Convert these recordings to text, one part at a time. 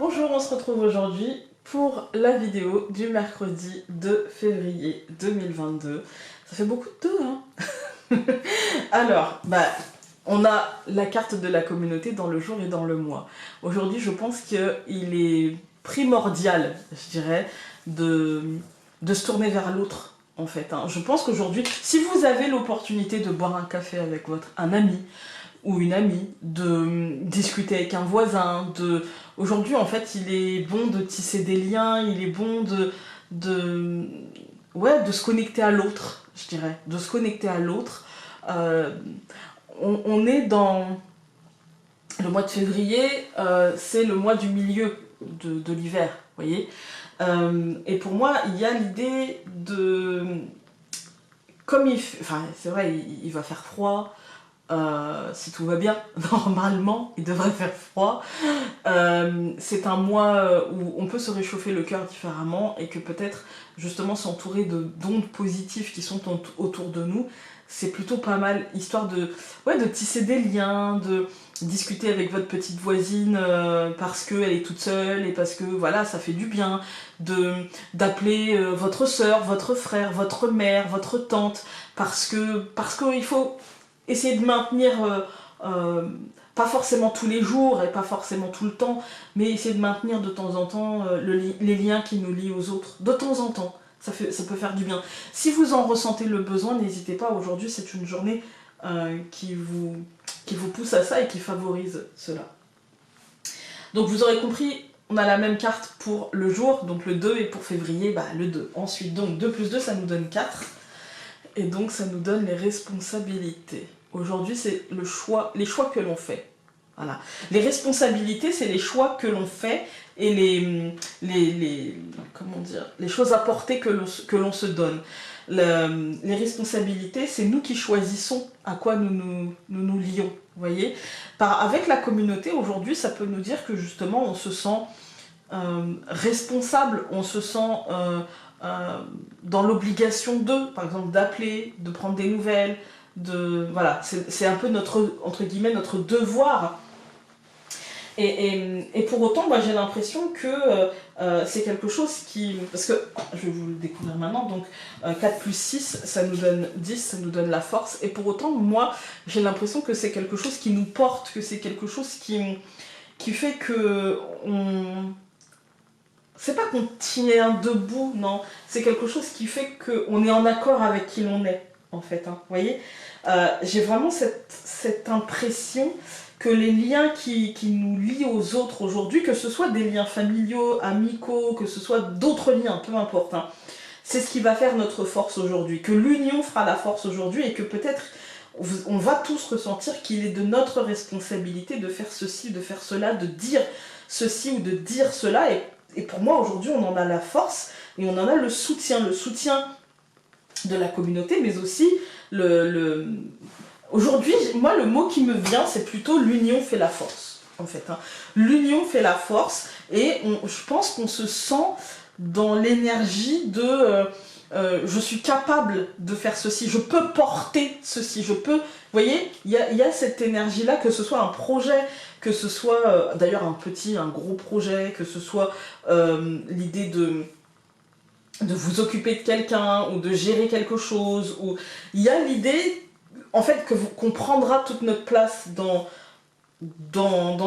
Bonjour, on se retrouve aujourd'hui pour la vidéo du mercredi 2 février 2022. Ça fait beaucoup de 2, hein. Alors, on a la carte de la communauté dans le jour et dans le mois. Aujourd'hui, je pense qu'il est primordial, je dirais, de se tourner vers l'autre, en fait. Je pense qu'aujourd'hui, si vous avez l'opportunité de boire un café avec un ami, ou une amie, de discuter avec un voisin, Aujourd'hui, en fait, il est bon de tisser des liens, il est bon de se connecter à l'autre, je dirais, de se connecter à l'autre. On est dans le mois de février, c'est le mois du milieu de l'hiver, vous voyez. Et pour moi, il y a l'idée de... c'est vrai, il va faire froid, si tout va bien, normalement, il devrait faire froid. C'est un mois où on peut se réchauffer le cœur différemment et que peut-être justement s'entourer d'ondes positives qui sont autour de nous, c'est plutôt pas mal, histoire de tisser des liens, de discuter avec votre petite voisine parce qu'elle est toute seule et parce que voilà, ça fait du bien, d'appeler votre soeur, votre frère, votre mère, votre tante, parce qu'il faut essayer de maintenir, pas forcément tous les jours et pas forcément tout le temps, mais essayer de maintenir de temps en temps les liens qui nous lient aux autres. De temps en temps, ça peut faire du bien. Si vous en ressentez le besoin, n'hésitez pas. Aujourd'hui, c'est une journée qui vous pousse à ça et qui favorise cela. Donc vous aurez compris, on a la même carte pour le jour, donc le 2, et pour février, le 2. Ensuite, donc 2 plus 2, ça nous donne 4. Et donc ça nous donne les responsabilités. Aujourd'hui, c'est les choix que l'on fait. Voilà. Les responsabilités, c'est les choix que l'on fait et les choses à porter que l'on se donne. Les responsabilités, c'est nous qui choisissons à quoi nous lions. Vous voyez, avec la communauté, aujourd'hui, ça peut nous dire que justement, on se sent responsable, on se sent dans l'obligation par exemple, d'appeler, de prendre des nouvelles, voilà, c'est un peu notre, entre guillemets, notre devoir. Et pour autant, moi j'ai l'impression que c'est quelque chose qui... Parce que, je vais vous le découvrir maintenant, donc 4 plus 6, ça nous donne 10, ça nous donne la force. Et pour autant, moi, j'ai l'impression que c'est quelque chose qui nous porte, que c'est quelque chose qui fait que c'est pas qu'on tient debout, non. C'est quelque chose qui fait qu'on est en accord avec qui l'on est, en fait. Vous voyez, j'ai vraiment cette impression que les liens qui nous lient aux autres aujourd'hui, que ce soit des liens familiaux, amicaux, que ce soit d'autres liens, peu importe, c'est ce qui va faire notre force aujourd'hui. Que l'union fera la force aujourd'hui et que peut-être on va tous ressentir qu'il est de notre responsabilité de faire ceci, de faire cela, de dire ceci ou de dire cela. Et pour moi, aujourd'hui, on en a la force et on en a le soutien de la communauté, mais aussi Aujourd'hui, moi, le mot qui me vient, c'est plutôt l'union fait la force, en fait. L'union fait la force et je pense qu'on se sent dans l'énergie de je suis capable de faire ceci, je peux porter ceci, je peux... Vous voyez, il y a cette énergie-là, que ce soit un projet, que ce soit d'ailleurs un gros projet, que ce soit l'idée de vous occuper de quelqu'un ou de gérer quelque chose, ou il y a l'idée en fait qu'on prendra toute notre place dans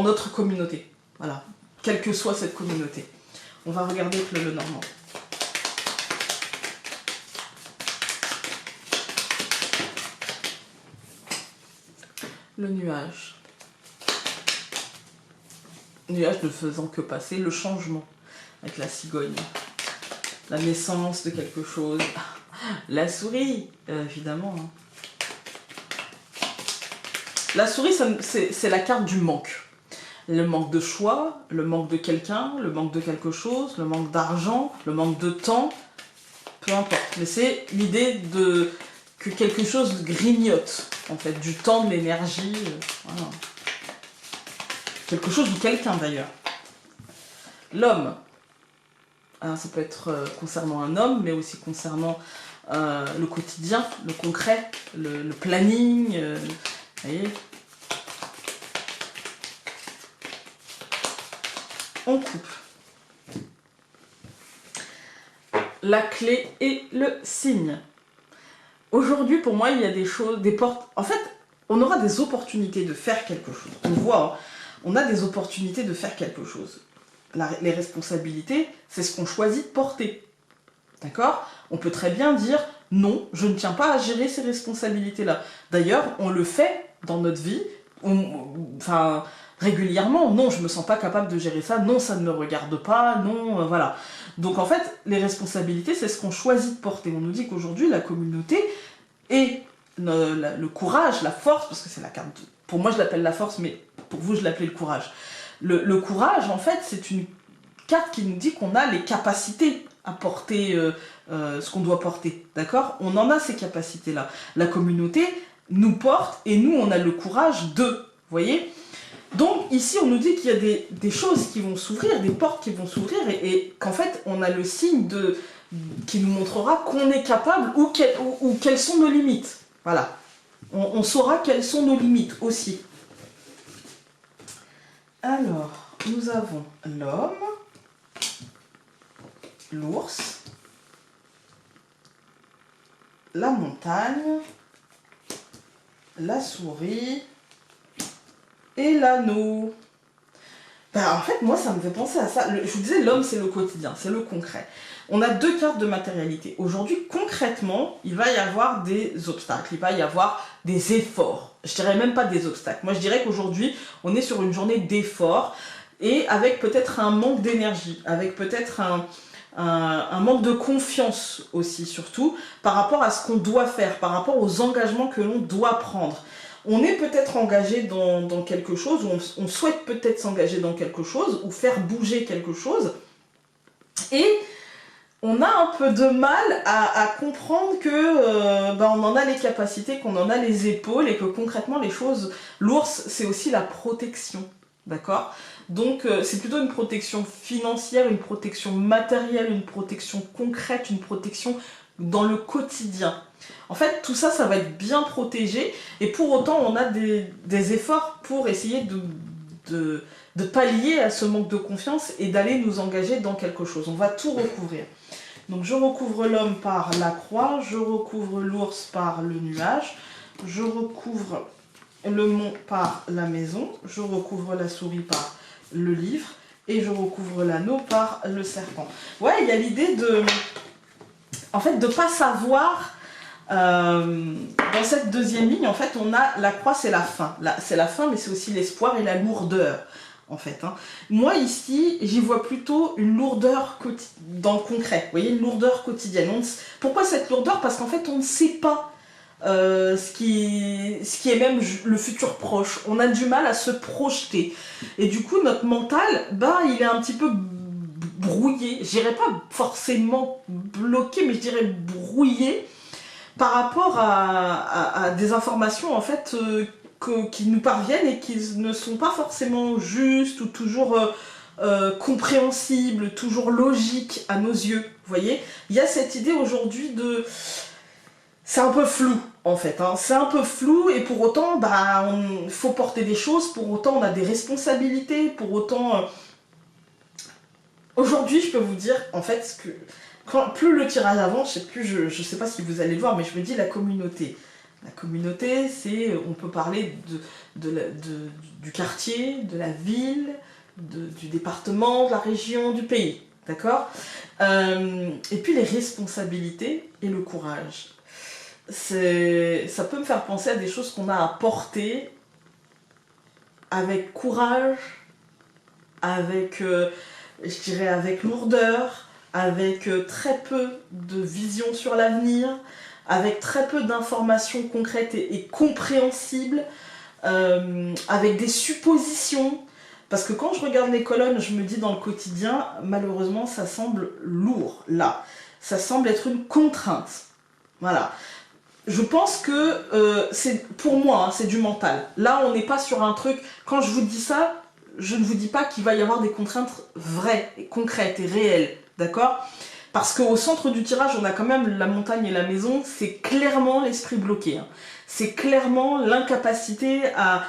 notre communauté, voilà, quelle que soit cette communauté. On va regarder avec le Normand. Le nuage. Nuage ne faisant que passer, le changement avec la cigogne. La naissance de quelque chose. La souris, évidemment. La souris, c'est la carte du manque. Le manque de choix, le manque de quelqu'un, le manque de quelque chose, le manque d'argent, le manque de temps, peu importe. Mais c'est l'idée que quelque chose grignote, en fait, du temps, de l'énergie, voilà. Quelque chose ou quelqu'un d'ailleurs. L'homme. Alors, ça peut être concernant un homme, mais aussi concernant le quotidien, le concret, le planning, vous voyez. en couple. La clé et le signe. Aujourd'hui, pour moi, il y a des choses, des portes... En fait, on aura des opportunités de faire quelque chose. On voit, hein, on a des opportunités de faire quelque chose. Les responsabilités, c'est ce qu'on choisit de porter. D'accord? On peut très bien dire, non, je ne tiens pas à gérer ces responsabilités-là. D'ailleurs, on le fait dans notre vie, enfin, régulièrement. Non, je ne me sens pas capable de gérer ça. Non, ça ne me regarde pas. Non, voilà. Donc en fait, les responsabilités, c'est ce qu'on choisit de porter. On nous dit qu'aujourd'hui, la communauté et le courage, la force, parce que c'est la carte... Pour moi, je l'appelle la force, mais pour vous, je l'appelais le courage. Le courage, en fait, c'est une carte qui nous dit qu'on a les capacités à porter ce qu'on doit porter, d'accord? On en a ces capacités-là. La communauté nous porte et nous, on a le courage de, vous voyez? Donc ici, on nous dit qu'il y a des choses qui vont s'ouvrir, des portes qui vont s'ouvrir et qu'en fait, on a le signe qui nous montrera qu'on est capable ou quelles sont nos limites. Voilà. On saura quelles sont nos limites aussi. Alors, nous avons l'homme, l'ours, la montagne, la souris et l'anneau. Ben, en fait, moi, ça me fait penser à ça. Je vous disais, l'homme, c'est le quotidien, c'est le concret. On a deux cartes de matérialité. Aujourd'hui, concrètement, il va y avoir des obstacles, il va y avoir des efforts. Je dirais même pas des obstacles. Moi, je dirais qu'aujourd'hui, on est sur une journée d'efforts et avec peut-être un manque d'énergie, avec peut-être un manque de confiance aussi, surtout, par rapport à ce qu'on doit faire, par rapport aux engagements que l'on doit prendre. On est peut-être engagé dans quelque chose, ou on souhaite peut-être s'engager dans quelque chose, ou faire bouger quelque chose, et on a un peu de mal à comprendre que on en a les capacités, qu'on en a les épaules, et que concrètement les choses... L'ours, c'est aussi la protection, d'accord? Donc c'est plutôt une protection financière, une protection matérielle, une protection concrète, une protection dans le quotidien. En fait, tout ça, ça va être bien protégé, et pour autant, on a des efforts pour essayer de pallier à ce manque de confiance et d'aller nous engager dans quelque chose. On va tout recouvrir. Donc je recouvre l'homme par la croix, je recouvre l'ours par le nuage, je recouvre le mont par la maison, je recouvre la souris par le livre, et je recouvre l'anneau par le serpent. Ouais, il y a l'idée en fait, de ne pas savoir... dans cette deuxième ligne, en fait, on a la croix, c'est la fin. C'est la fin, mais c'est aussi l'espoir et la lourdeur, en fait. Hein. Moi, ici, j'y vois plutôt une lourdeur dans le concret. Vous voyez, une lourdeur quotidienne. Pourquoi cette lourdeur? Parce qu'en fait, on ne sait pas ce qui est même le futur proche. On a du mal à se projeter. Et du coup, notre mental, il est un petit peu brouillé. Je dirais pas forcément bloqué, mais je dirais brouillé par rapport à des informations en fait qui nous parviennent et qui ne sont pas forcément justes ou toujours compréhensibles, toujours logiques à nos yeux. Vous voyez, il y a cette idée aujourd'hui de... C'est un peu flou en fait, hein. C'est un peu flou et pour autant, il faut porter des choses, pour autant on a des responsabilités, pour autant... Aujourd'hui, je peux vous dire en fait que... plus le tirage avance, je sais pas si vous allez le voir, mais je me dis la communauté. La communauté, c'est, on peut parler du quartier, de la ville, du département, de la région, du pays, d'accord? Et puis les responsabilités et le courage. Ça peut me faire penser à des choses qu'on a à porter avec courage, avec, je dirais, avec lourdeur, avec très peu de vision sur l'avenir, avec très peu d'informations concrètes et compréhensibles, avec des suppositions. Parce que quand je regarde les colonnes, je me dis dans le quotidien, malheureusement, ça semble lourd, là. Ça semble être une contrainte. Voilà. Je pense que, pour moi, hein, c'est du mental. Là, on n'est pas sur un truc... Quand je vous dis ça, je ne vous dis pas qu'il va y avoir des contraintes vraies, et concrètes et réelles. D'accord? Parce qu'au centre du tirage, on a quand même la montagne et la maison, c'est clairement l'esprit bloqué. Hein. C'est clairement l'incapacité à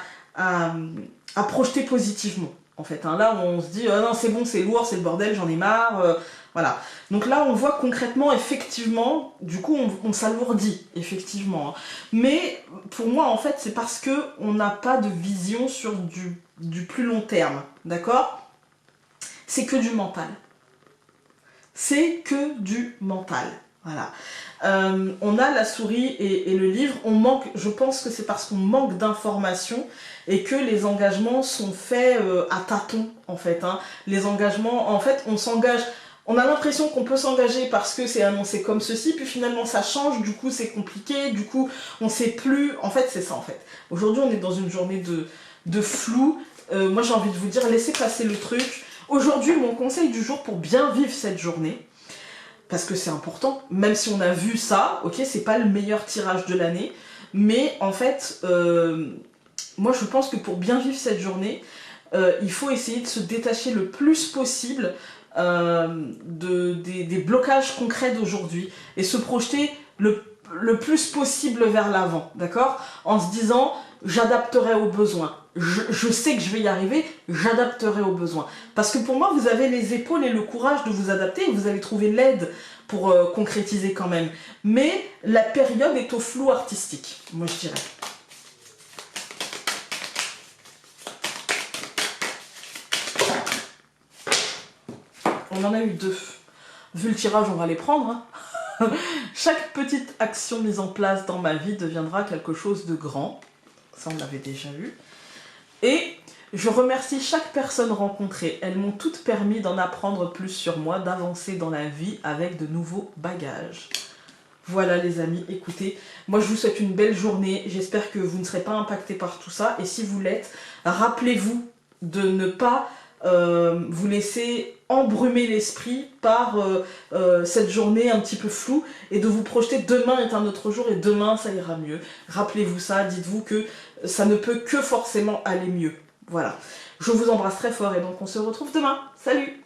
projeter positivement. en fait. Hein. Là, on se dit, non, c'est bon, c'est lourd, c'est le bordel, j'en ai marre. Voilà. Donc là, on voit concrètement, effectivement, du coup, on s'alourdit, effectivement. Hein. Mais pour moi, en fait, c'est parce qu'on n'a pas de vision sur du plus long terme. D'accord? C'est que du mental. C'est que du mental. Voilà. On a la souris et le livre, on manque, je pense que c'est parce qu'on manque d'informations et que les engagements sont faits à tâtons en fait. Hein. Les engagements, en fait, on s'engage, on a l'impression qu'on peut s'engager parce que c'est annoncé comme ceci, puis finalement ça change, du coup c'est compliqué, du coup on sait plus, en fait c'est ça en fait. Aujourd'hui on est dans une journée de flou, moi j'ai envie de vous dire laissez passer le truc. Aujourd'hui mon conseil du jour pour bien vivre cette journée, parce que c'est important, même si on a vu ça, ok, c'est pas le meilleur tirage de l'année, mais en fait, moi je pense que pour bien vivre cette journée, il faut essayer de se détacher le plus possible des blocages concrets d'aujourd'hui et se projeter le plus possible vers l'avant, d'accord? En se disant, j'adapterai aux besoins. Je sais que je vais y arriver, j'adapterai aux besoins. Parce que pour moi, vous avez les épaules et le courage de vous adapter et vous allez trouver l'aide pour concrétiser quand même. Mais la période est au flou artistique, moi je dirais. On en a eu deux. Vu le tirage, on va les prendre. Hein. Chaque petite action mise en place dans ma vie deviendra quelque chose de grand. Ça, on l'avait déjà vu. Et je remercie chaque personne rencontrée. Elles m'ont toutes permis d'en apprendre plus sur moi, d'avancer dans la vie avec de nouveaux bagages. Voilà les amis, écoutez, moi je vous souhaite une belle journée. J'espère que vous ne serez pas impactés par tout ça. Et si vous l'êtes, rappelez-vous de ne pas vous laisser embrumer l'esprit par cette journée un petit peu floue et de vous projeter demain est un autre jour et demain ça ira mieux. Rappelez-vous ça, dites-vous que ça ne peut que forcément aller mieux. Voilà. Je vous embrasse très fort et donc on se retrouve demain. Salut!